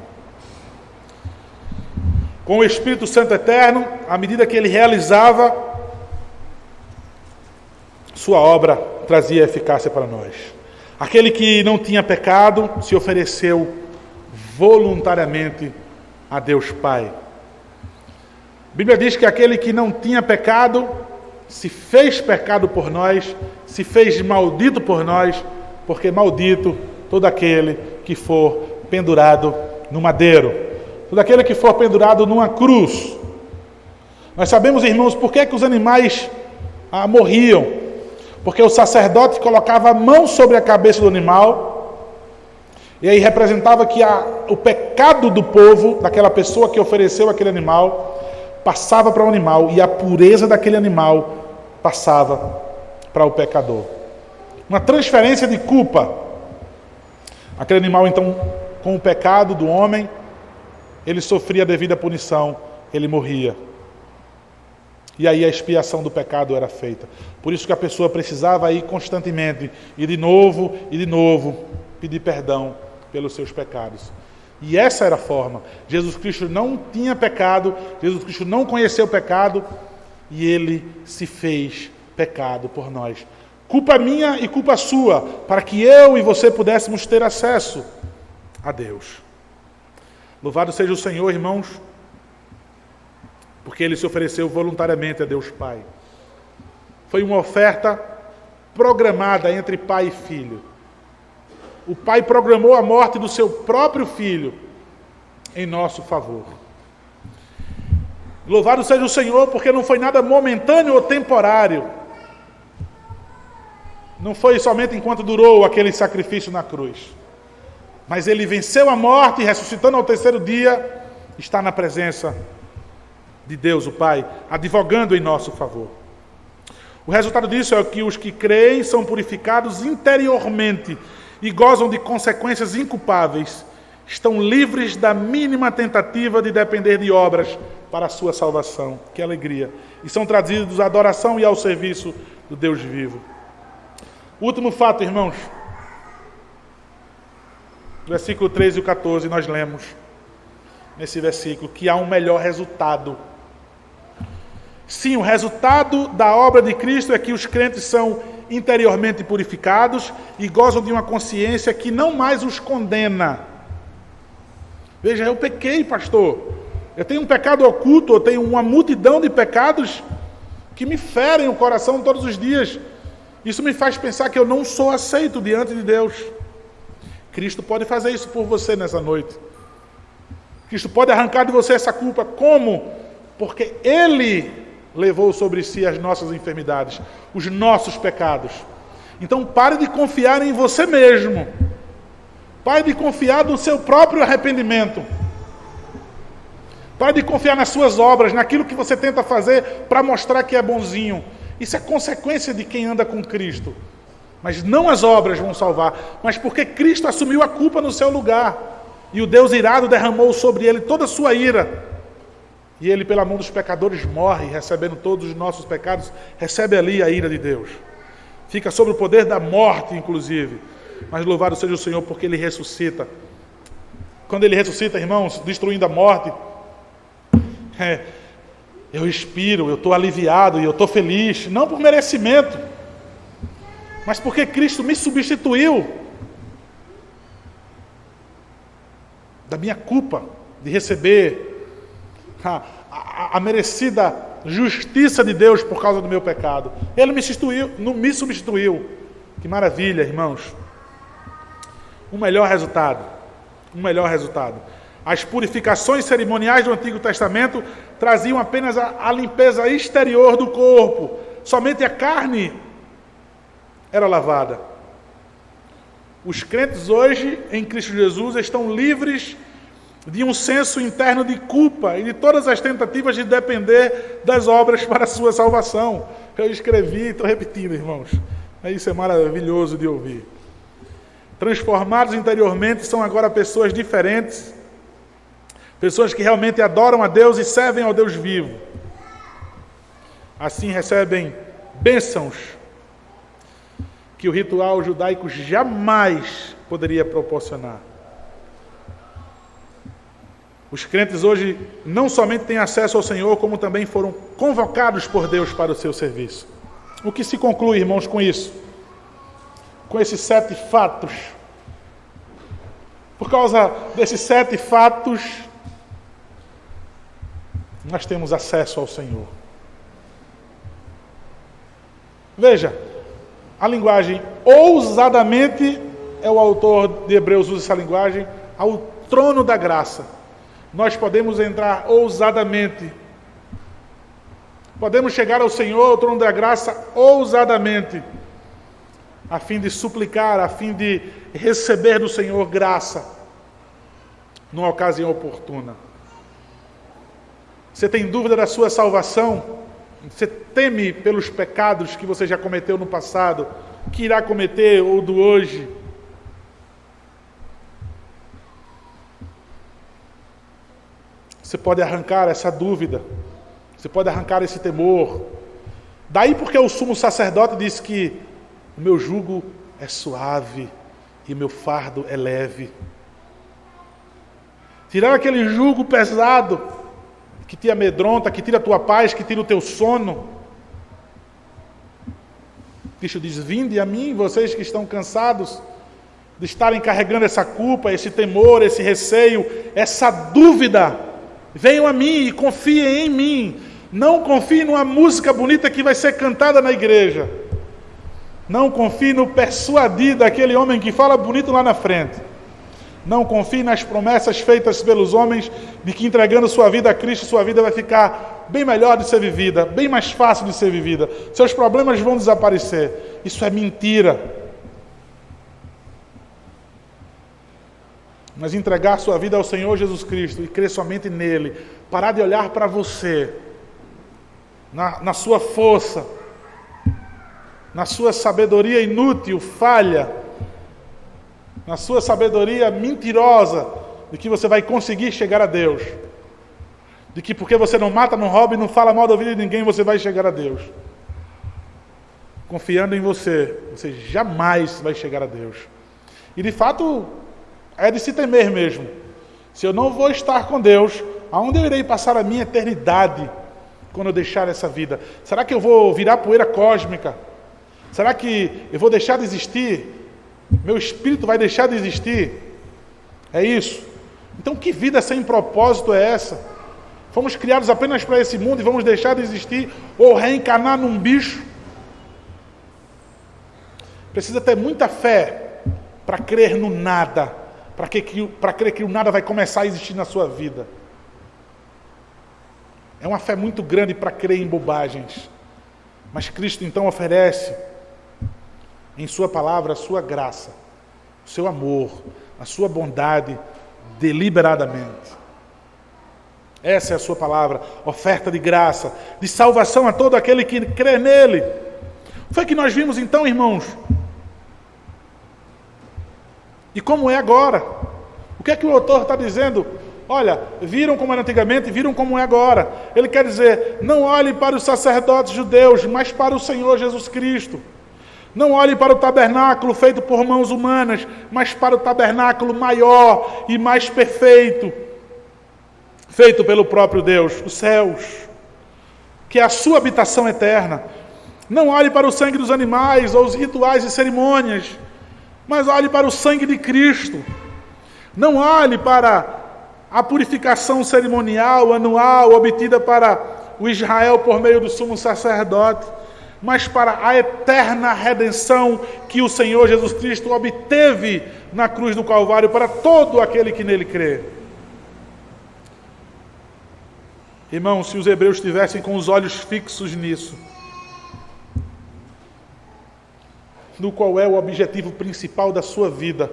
Com o Espírito Santo eterno, à medida que ele realizava, sua obra trazia eficácia para nós. Aquele que não tinha pecado se ofereceu voluntariamente a Deus Pai. A Bíblia diz que aquele que não tinha pecado se fez pecado por nós, se fez maldito por nós, porque maldito todo aquele que for pendurado no madeiro, todo aquele que for pendurado numa cruz. Nós sabemos, irmãos, por que os animais morriam. Porque o sacerdote colocava a mão sobre a cabeça do animal, e aí representava que o pecado do povo, daquela pessoa que ofereceu aquele animal, passava para o animal, e a pureza daquele animal passava para o pecador. Uma transferência de culpa. Aquele animal, então, com o pecado do homem, ele sofria a devida punição, ele morria. E aí a expiação do pecado era feita. Por isso que a pessoa precisava ir constantemente, e de novo, pedir perdão pelos seus pecados. E essa era a forma. Jesus Cristo não tinha pecado, Jesus Cristo não conheceu o pecado, e ele se fez pecado por nós. Culpa minha e culpa sua, para que eu e você pudéssemos ter acesso a Deus. Louvado seja o Senhor, irmãos, porque ele se ofereceu voluntariamente a Deus Pai. Foi uma oferta programada entre pai e filho. O pai programou a morte do seu próprio filho em nosso favor. Louvado seja o Senhor, porque não foi nada momentâneo ou temporário. Não foi somente enquanto durou aquele sacrifício na cruz. Mas ele venceu a morte e, ressuscitando ao terceiro dia, está na presença de Deus, o Pai, advogando em nosso favor. O resultado disso é que os que creem são purificados interiormente e gozam de consequências inculpáveis, estão livres da mínima tentativa de depender de obras para a sua salvação. Que alegria! E são trazidos à adoração e ao serviço do Deus vivo. Último fato, irmãos. Versículo 13 e 14, nós lemos nesse versículo que há um melhor resultado. Sim, o resultado da obra de Cristo é que os crentes são interiormente purificados e gozam de uma consciência que não mais os condena. Veja, eu pequei, pastor. Eu tenho um pecado oculto, eu tenho uma multidão de pecados que me ferem o coração todos os dias. Isso me faz pensar que eu não sou aceito diante de Deus. Cristo pode fazer isso por você nessa noite. Cristo pode arrancar de você essa culpa. Como? Porque Ele levou sobre si as nossas enfermidades, os nossos pecados. Então pare de confiar em você mesmo. Pare de confiar no seu próprio arrependimento. Pare de confiar nas suas obras, naquilo que você tenta fazer para mostrar que é bonzinho. Isso é consequência de quem anda com Cristo. Mas não as obras vão salvar, mas porque Cristo assumiu a culpa no seu lugar. E o Deus irado derramou sobre ele toda a sua ira. E ele, pela mão dos pecadores, morre, recebendo todos os nossos pecados, recebe ali a ira de Deus. Fica sob o poder da morte, inclusive. Mas louvado seja o Senhor, porque ele ressuscita. Quando ele ressuscita, irmãos, destruindo a morte, eu respiro, eu estou aliviado e eu estou feliz. Não por merecimento, mas porque Cristo me substituiu da minha culpa de receber a merecida justiça de Deus por causa do meu pecado. Ele me substituiu. Que maravilha, irmãos. Um melhor resultado. As purificações cerimoniais do Antigo Testamento traziam apenas a limpeza exterior do corpo. Somente a carne era lavada. Os crentes hoje, em Cristo Jesus, estão livres de um senso interno de culpa e de todas as tentativas de depender das obras para a sua salvação. Eu escrevi, estou repetindo, irmãos. Isso é maravilhoso de ouvir. Transformados interiormente, são agora pessoas diferentes, pessoas que realmente adoram a Deus e servem ao Deus vivo. Assim recebem bênçãos que o ritual judaico jamais poderia proporcionar. Os crentes hoje não somente têm acesso ao Senhor, como também foram convocados por Deus para o seu serviço. O que se conclui, irmãos, com isso? Com esses 7 fatos. Por causa desses 7 fatos, nós temos acesso ao Senhor. Veja, a linguagem ousadamente, o autor de Hebreus usa essa linguagem, ao trono da graça. Nós podemos entrar ousadamente. Podemos chegar ao Senhor, ao trono da graça, ousadamente, a fim de suplicar, a fim de receber do Senhor graça, numa ocasião oportuna. Você tem dúvida da sua salvação? Você teme pelos pecados que você já cometeu no passado, que irá cometer ou do hoje? Você pode arrancar essa dúvida, você pode arrancar esse temor. Daí porque o sumo sacerdote disse que o meu jugo é suave e o meu fardo é leve. Tirar aquele jugo pesado que te amedronta, que tira a tua paz, que tira o teu sono. Cristo diz: vinde a mim, vocês que estão cansados de estarem carregando essa culpa, esse temor, esse receio, essa dúvida. Venham a mim e confiem em mim. Não confie numa música bonita que vai ser cantada na igreja. Não confie no persuadir daquele homem que fala bonito lá na frente. Não confie nas promessas feitas pelos homens de que entregando sua vida a Cristo, sua vida vai ficar bem melhor de ser vivida, bem mais fácil de ser vivida. Seus problemas vão desaparecer. Isso é mentira. Mas entregar sua vida ao Senhor Jesus Cristo e crer somente nele, parar de olhar para você, na sua força, na sua sabedoria inútil, falha, na sua sabedoria mentirosa, de que você vai conseguir chegar a Deus, de que porque você não mata, não rouba e não fala mal da vida de ninguém, você vai chegar a Deus. Confiando em você, você jamais vai chegar a Deus. E de fato, é de se temer mesmo. Se eu não vou estar com Deus, aonde eu irei passar a minha eternidade quando eu deixar essa vida? Será que eu vou virar poeira cósmica? Será que eu vou deixar de existir? Meu espírito vai deixar de existir? É isso? Então que vida sem propósito é essa? Fomos criados apenas para esse mundo e vamos deixar de existir ou reencarnar num bicho? Precisa ter muita fé para crer no nada. Para crer que o nada vai começar a existir na sua vida. É uma fé muito grande para crer em bobagens. Mas Cristo então oferece, em sua palavra a sua graça, o seu amor, a sua bondade deliberadamente. Essa é a sua palavra, oferta de graça, de salvação a todo aquele que crê nele. Foi que nós vimos então, irmãos? E como é agora? O que é que o autor está dizendo? Olha, viram como era antigamente, viram como é agora. Ele quer dizer, não olhe para os sacerdotes judeus, mas para o Senhor Jesus Cristo. Não olhe para o tabernáculo feito por mãos humanas, mas para o tabernáculo maior e mais perfeito, feito pelo próprio Deus, os céus, que é a sua habitação eterna. Não olhe para o sangue dos animais ou os rituais e cerimônias, mas olhe para o sangue de Cristo. Não olhe para a purificação cerimonial anual obtida para o Israel por meio do sumo sacerdote, mas para a eterna redenção que o Senhor Jesus Cristo obteve na cruz do Calvário para todo aquele que nele crê. Irmãos, se os hebreus estivessem com os olhos fixos nisso, no qual é o objetivo principal da sua vida,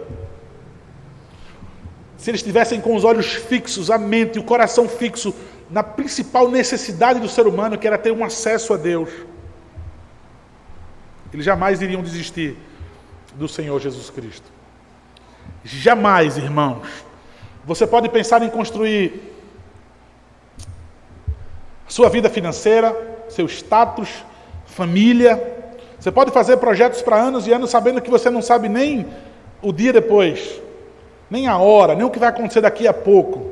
se eles estivessem com os olhos fixos, a mente e o coração fixo na principal necessidade do ser humano, que era ter um acesso a Deus, eles jamais iriam desistir do Senhor Jesus Cristo. Jamais, irmãos. Você pode pensar em construir sua vida financeira, seu status, família. Você pode fazer projetos para anos e anos sabendo que você não sabe nem o dia depois, nem a hora, nem o que vai acontecer daqui a pouco.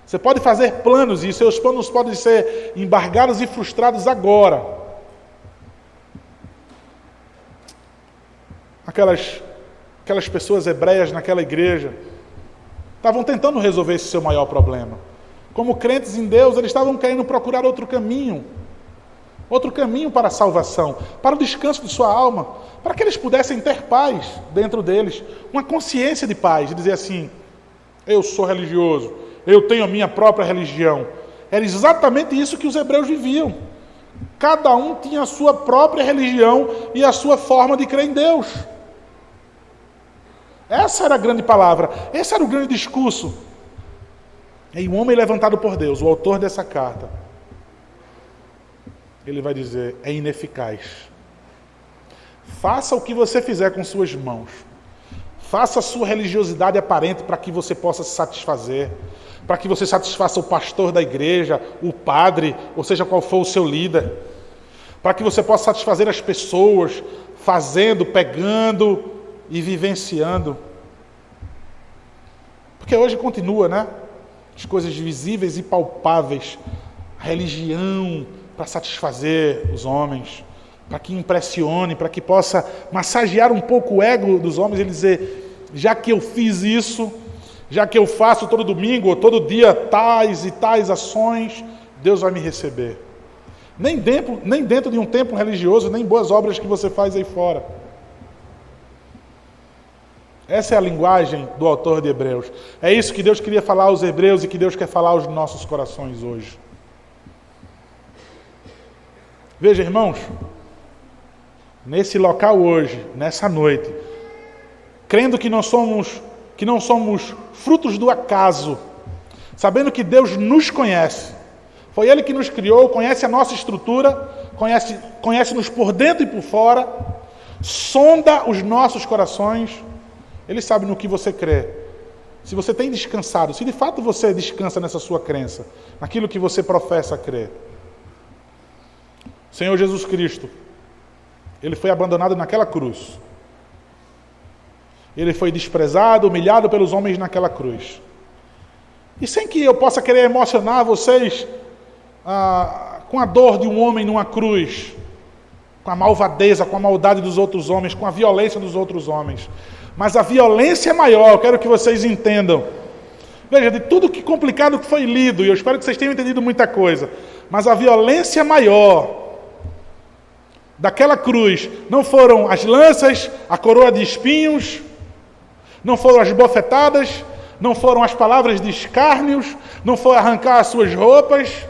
Você pode fazer planos e seus planos podem ser embargados e frustrados agora. Aquelas pessoas hebreias naquela igreja estavam tentando resolver esse seu maior problema. Como crentes em Deus, eles estavam querendo procurar outro caminho para a salvação, para o descanso de sua alma, para que eles pudessem ter paz dentro deles, uma consciência de paz, de dizer assim, eu sou religioso, eu tenho a minha própria religião. Era exatamente isso que os hebreus viviam. Cada um tinha a sua própria religião e a sua forma de crer em Deus. Essa era a grande palavra, esse era o grande discurso. E um homem levantado por Deus, o autor dessa carta, ele vai dizer, é ineficaz. Faça o que você fizer com suas mãos. Faça a sua religiosidade aparente para que você possa se satisfazer, para que você satisfaça o pastor da igreja, o padre, ou seja, qual for o seu líder, para que você possa satisfazer as pessoas, fazendo, pegando e vivenciando. Porque hoje continua, né? As coisas visíveis e palpáveis, a religião para satisfazer os homens, para que impressione, para que possa massagear um pouco o ego dos homens e dizer, já que eu fiz isso, já que eu faço todo domingo ou todo dia tais e tais ações, Deus vai me receber. Nem dentro de um templo religioso, nem boas obras que você faz aí fora. Essa é a linguagem do autor de Hebreus. É isso que Deus queria falar aos hebreus e que Deus quer falar aos nossos corações hoje. Veja, irmãos, nesse local hoje, nessa noite, crendo que não somos frutos do acaso, sabendo que Deus nos conhece, foi Ele que nos criou, conhece a nossa estrutura, conhece-nos por dentro e por fora, sonda os nossos corações, Ele sabe no que você crê. Se você tem descansado, se de fato você descansa nessa sua crença, naquilo que você professa crer. Senhor Jesus Cristo, Ele foi abandonado naquela cruz. Ele foi desprezado, humilhado pelos homens naquela cruz. E sem que eu possa querer emocionar vocês com a dor de um homem numa cruz, com a malvadeza, com a maldade dos outros homens, com a violência dos outros homens. Mas a violência é maior, eu quero que vocês entendam. Veja, de tudo que complicado que foi lido, e eu espero que vocês tenham entendido muita coisa, mas a violência maior daquela cruz não foram as lanças, a coroa de espinhos, não foram as bofetadas, não foram as palavras de escárnios, não foi arrancar as suas roupas,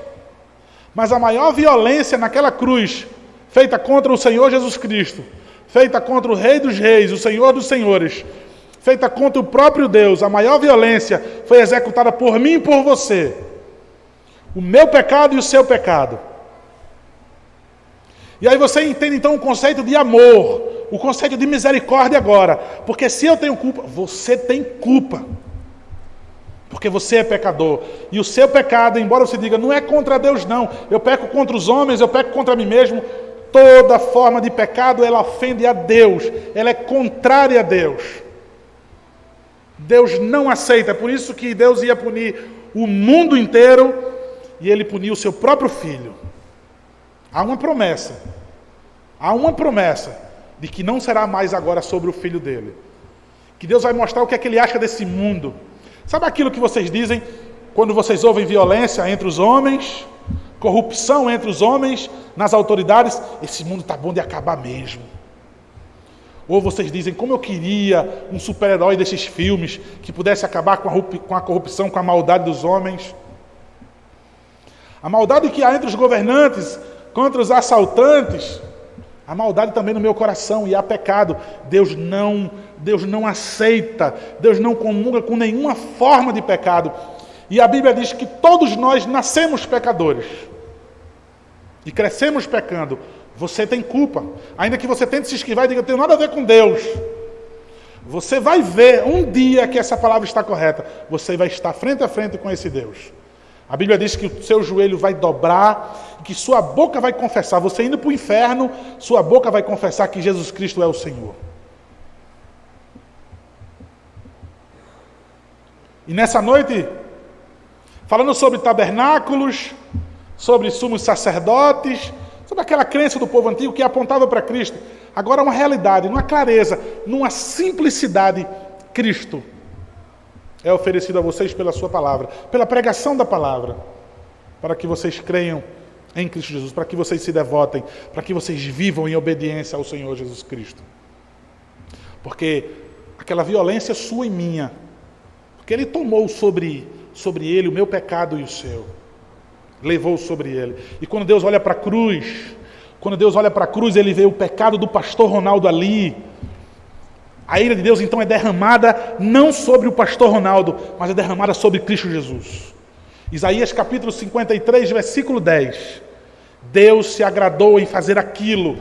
mas a maior violência naquela cruz, feita contra o Senhor Jesus Cristo, feita contra o Rei dos Reis, o Senhor dos Senhores, feita contra o próprio Deus, a maior violência foi executada por mim e por você. O meu pecado e o seu pecado. E aí você entende então o conceito de amor, o conceito de misericórdia agora. Porque se eu tenho culpa, você tem culpa. Porque você é pecador. E o seu pecado, embora você diga, não é contra Deus não. Eu peco contra os homens, eu peco contra mim mesmo. Toda forma de pecado, ela ofende a Deus. Ela é contrária a Deus. Deus não aceita. É por isso que Deus ia punir o mundo inteiro. E ele puniu o seu próprio filho. Há uma promessa de que não será mais agora sobre o filho dele. Que Deus vai mostrar o que é que ele acha desse mundo. Sabe aquilo que vocês dizem quando vocês ouvem violência entre os homens, corrupção entre os homens, nas autoridades? Esse mundo está bom de acabar mesmo. Ou vocês dizem, como eu queria um super-herói desses filmes que pudesse acabar com a corrupção, com a maldade dos homens. A maldade que há entre os governantes, contra os assaltantes, a maldade também no meu coração, e há pecado. Deus não aceita, Deus não comunga com nenhuma forma de pecado. E a Bíblia diz que todos nós nascemos pecadores. E crescemos pecando. Você tem culpa. Ainda que você tente se esquivar e diga, eu tenho nada a ver com Deus. Você vai ver um dia que essa palavra está correta. Você vai estar frente a frente com esse Deus. A Bíblia diz que o seu joelho vai dobrar, que sua boca vai confessar. Você indo para o inferno, sua boca vai confessar que Jesus Cristo é o Senhor. E nessa noite, falando sobre tabernáculos, sobre sumos sacerdotes, sobre aquela crença do povo antigo que apontava para Cristo. Agora uma realidade, numa clareza, numa simplicidade, Cristo é oferecido a vocês pela sua palavra, pela pregação da palavra, para que vocês creiam em Cristo Jesus, para que vocês se devotem, para que vocês vivam em obediência ao Senhor Jesus Cristo. Porque aquela violência sua e minha, porque Ele tomou sobre Ele o meu pecado e o seu, levou sobre Ele. E quando Deus olha para a cruz, Ele vê o pecado do pastor Ronaldo ali. A ira de Deus, então, é derramada não sobre o pastor Ronaldo, mas é derramada sobre Cristo Jesus. Isaías capítulo 53, versículo 10. Deus se agradou em fazer aquilo.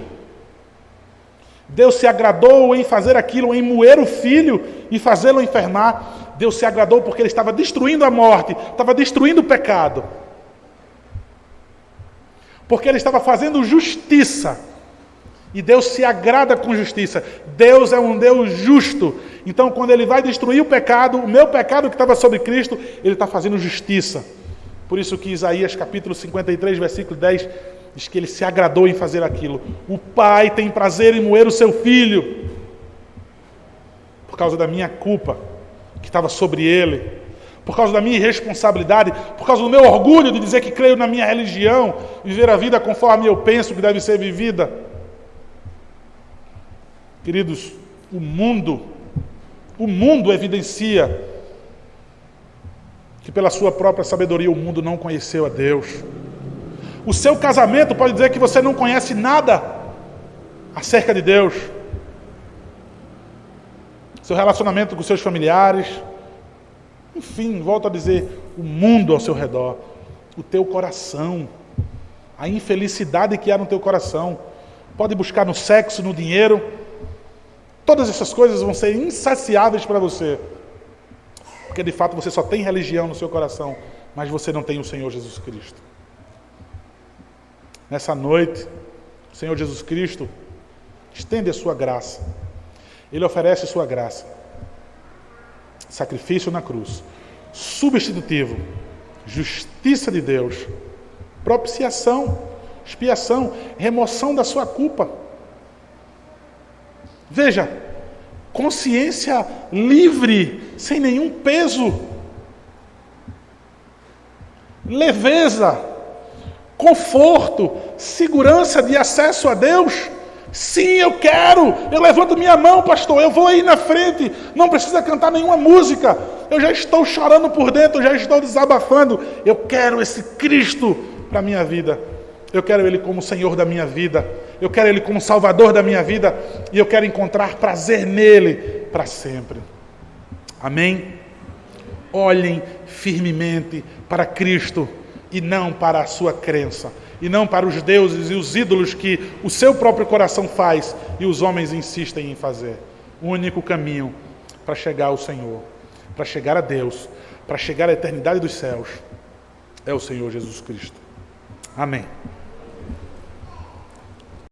Deus se agradou em fazer aquilo, em moer o filho e fazê-lo enfermar. Deus se agradou porque Ele estava destruindo a morte, estava destruindo o pecado. Porque Ele estava fazendo justiça. E Deus se agrada com justiça. Deus é um Deus justo. Então, quando Ele vai destruir o pecado, o meu pecado que estava sobre Cristo, Ele está fazendo justiça. Por isso que Isaías capítulo 53, versículo 10, diz que Ele se agradou em fazer aquilo. O Pai tem prazer em moer o seu Filho. Por causa da minha culpa, que estava sobre Ele. Por causa da minha irresponsabilidade. Por causa do meu orgulho de dizer que creio na minha religião. Viver a vida conforme eu penso que deve ser vivida. Queridos, o mundo evidencia que pela sua própria sabedoria o mundo não conheceu a Deus. O seu casamento pode dizer que você não conhece nada acerca de Deus. Seu relacionamento com seus familiares, enfim, volto a dizer, o mundo ao seu redor, o teu coração, a infelicidade que há no teu coração, pode buscar no sexo, no dinheiro. Todas essas coisas vão ser insaciáveis para você. Porque de fato você só tem religião no seu coração, mas você não tem o Senhor Jesus Cristo. Nessa noite, o Senhor Jesus Cristo estende a sua graça. Ele oferece sua graça. Sacrifício na cruz. Substitutivo. Justiça de Deus. Propiciação. Expiação. Remoção da sua culpa. Veja, consciência livre, sem nenhum peso, leveza, conforto, segurança de acesso a Deus. Sim, eu quero, eu levanto minha mão, pastor, eu vou aí na frente, não precisa cantar nenhuma música, eu já estou chorando por dentro, já estou desabafando, eu quero esse Cristo para a minha vida. Eu quero Ele como Senhor da minha vida. eu quero Ele como Salvador da minha vida e eu quero encontrar prazer nele para sempre. Amém? Olhem firmemente para Cristo e não para a sua crença, e não para os deuses e os ídolos que o seu próprio coração faz e os homens insistem em fazer. O único caminho para chegar ao Senhor, para chegar a Deus, para chegar à eternidade dos céus, é o Senhor Jesus Cristo. Amém.